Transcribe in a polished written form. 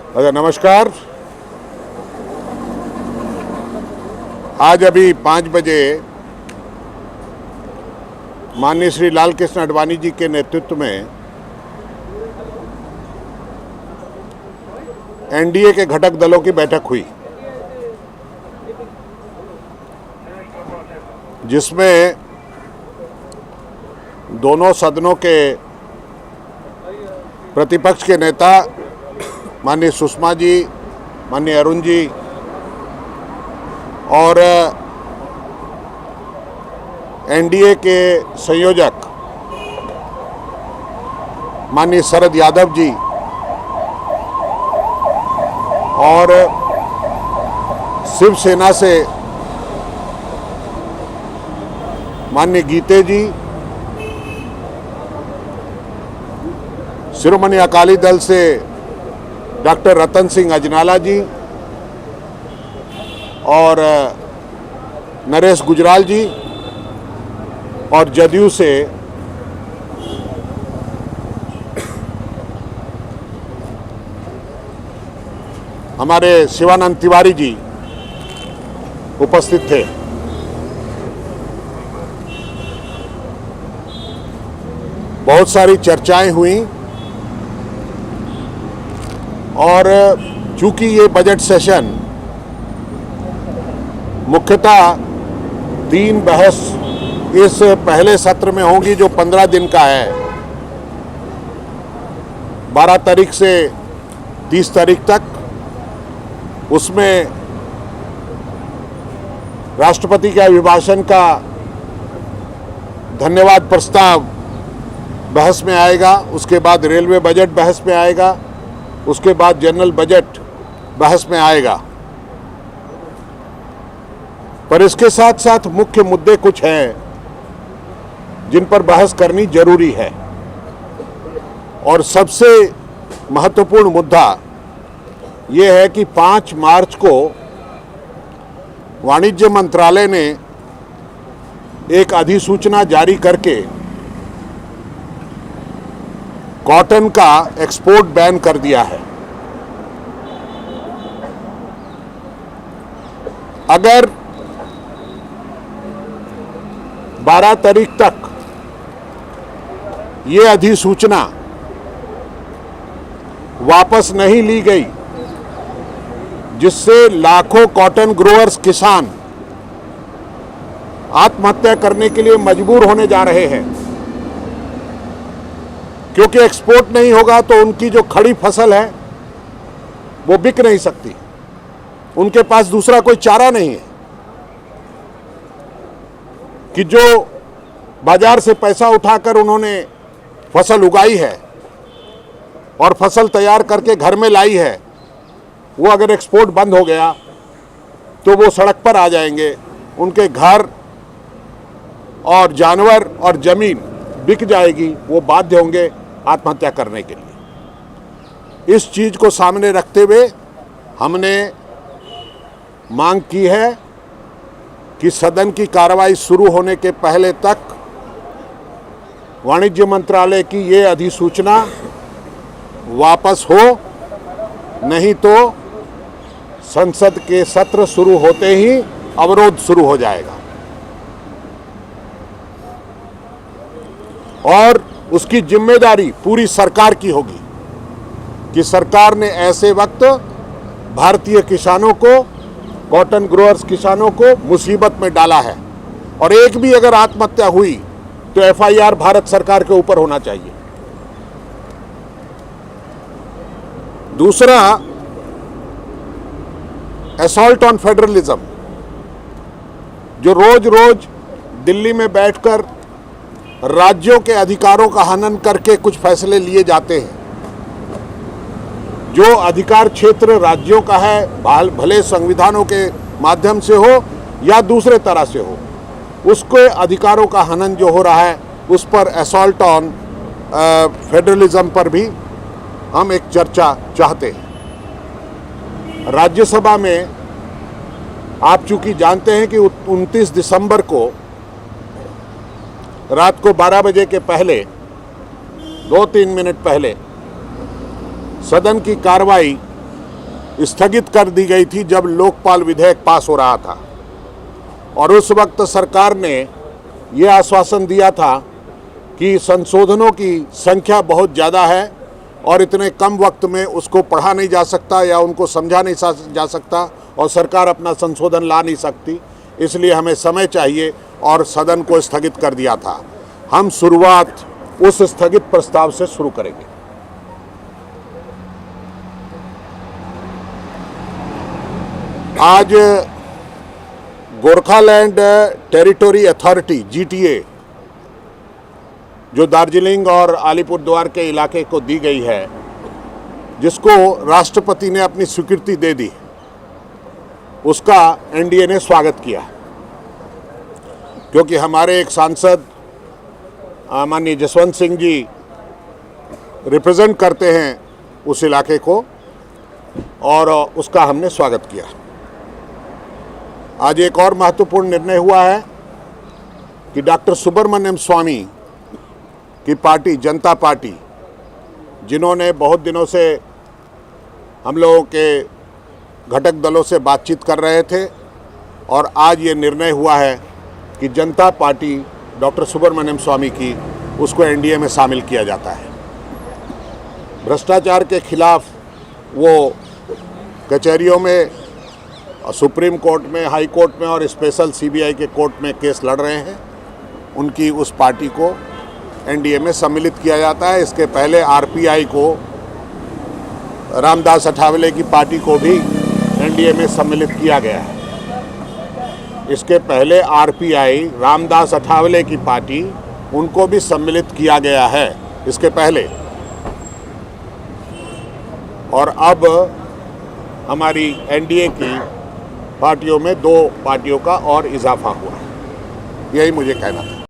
नमस्कार। आज अभी 5 बजे माननीय श्री लाल कृष्ण आडवाणी जी के नेतृत्व में एनडीए के घटक दलों की बैठक हुई, जिसमें दोनों सदनों के प्रतिपक्ष के नेता माननीय सुषमा जी, माननीय अरुण जी और एनडीए के संयोजक माननीय शरद यादव जी और शिवसेना से माननीय गीते जी, शिरोमणि अकाली दल से डॉक्टर रतन सिंह अजनाला जी और नरेश गुजराल जी और जदयू से हमारे शिवानंद तिवारी जी उपस्थित थे। बहुत सारी चर्चाएं हुई और चूंकि ये बजट सेशन मुख्यतः 3 बहस इस पहले सत्र में होगी जो 15 दिन का है, 12 तारीख से 30 तारीख तक। उसमें राष्ट्रपति के अभिभाषण का धन्यवाद प्रस्ताव बहस में आएगा, उसके बाद रेलवे बजट बहस में आएगा, उसके बाद जनरल बजट बहस में आएगा। पर इसके साथ साथ मुख्य मुद्दे कुछ हैं जिन पर बहस करनी जरूरी है, और सबसे महत्वपूर्ण मुद्दा ये है कि 5 मार्च को वाणिज्य मंत्रालय ने एक अधिसूचना जारी करके कॉटन का एक्सपोर्ट बैन कर दिया है। अगर 12 तारीख तक ये अधिसूचना वापस नहीं ली गई, जिससे लाखों कॉटन ग्रोअर्स किसान आत्महत्या करने के लिए मजबूर होने जा रहे हैं, क्योंकि एक्सपोर्ट नहीं होगा तो उनकी जो खड़ी फसल है वो बिक नहीं सकती, उनके पास दूसरा कोई चारा नहीं है कि जो बाजार से पैसा उठाकर उन्होंने फसल उगाई है और फसल तैयार करके घर में लाई है, वो अगर एक्सपोर्ट बंद हो गया तो वो सड़क पर आ जाएंगे, उनके घर और जानवर और जमीन बिक जाएगी, वो बाध्य होंगे आत्महत्या करने के लिए। इस चीज को सामने रखते हुए हमने मांग की है कि सदन की कार्रवाई शुरू होने के पहले तक वाणिज्य मंत्रालय की ये अधिसूचना वापस हो, नहीं तो संसद के सत्र शुरू होते ही अवरोध शुरू हो जाएगा और उसकी जिम्मेदारी पूरी सरकार की होगी कि सरकार ने ऐसे वक्त भारतीय किसानों को, कॉटन ग्रोअर्स किसानों को मुसीबत में डाला है, और एक भी अगर आत्महत्या हुई तो एफआईआर भारत सरकार के ऊपर होना चाहिए। दूसरा, असॉल्ट ऑन फेडरलिज्म, जो रोज रोज दिल्ली में बैठकर राज्यों के अधिकारों का हनन करके कुछ फैसले लिए जाते हैं। जो अधिकार क्षेत्र राज्यों का है, भले संविधानों के माध्यम से हो या दूसरे तरह से हो, उसके अधिकारों का हनन जो हो रहा है, उस पर असॉल्ट ऑन फेडरलिज्म पर भी हम एक चर्चा चाहते हैं। राज्यसभा में आप चूंकि जानते हैं कि 29 दिसंबर को रात को 12 बजे के पहले 2-3 मिनट पहले सदन की कार्रवाई स्थगित कर दी गई थी जब लोकपाल विधेयक पास हो रहा था, और उस वक्त सरकार ने ये आश्वासन दिया था कि संशोधनों की संख्या बहुत ज़्यादा है और इतने कम वक्त में उसको पढ़ा नहीं जा सकता या उनको समझा नहीं जा सकता और सरकार अपना संशोधन ला नहीं सकती, इसलिए हमें समय चाहिए और सदन को स्थगित कर दिया था। हम शुरुआत उस स्थगित प्रस्ताव से शुरू करेंगे। आज गोरखालैंड टेरिटरी अथॉरिटी GTA जो दार्जिलिंग और अलीपुरद्वार के इलाके को दी गई है, जिसको राष्ट्रपति ने अपनी स्वीकृति दे दी, उसका NDA ने स्वागत किया, क्योंकि हमारे एक सांसद माननीय जसवंत सिंह जी रिप्रेजेंट करते हैं उस इलाके को, और उसका हमने स्वागत किया। आज एक और महत्वपूर्ण निर्णय हुआ है कि डॉक्टर सुब्रमण्यम स्वामी की पार्टी जनता पार्टी, जिन्होंने बहुत दिनों से हम लोगों के घटक दलों से बातचीत कर रहे थे, और आज ये निर्णय हुआ है कि जनता पार्टी डॉक्टर सुब्रमण्यम स्वामी की उसको NDA में शामिल किया जाता है। भ्रष्टाचार के खिलाफ वो कचहरियों में, सुप्रीम कोर्ट में, हाई कोर्ट में और स्पेशल CBI के कोर्ट में केस लड़ रहे हैं। उनकी उस पार्टी को NDA में सम्मिलित किया जाता है। इसके पहले RPI को, रामदास अठावले की पार्टी को भी NDA में सम्मिलित किया गया है। इसके पहले RPI, रामदास अठावले की पार्टी, उनको भी सम्मिलित किया गया है इसके पहले, और अब हमारी NDA की पार्टियों में 2 पार्टियों का और इजाफा हुआ है। यही मुझे कहना था।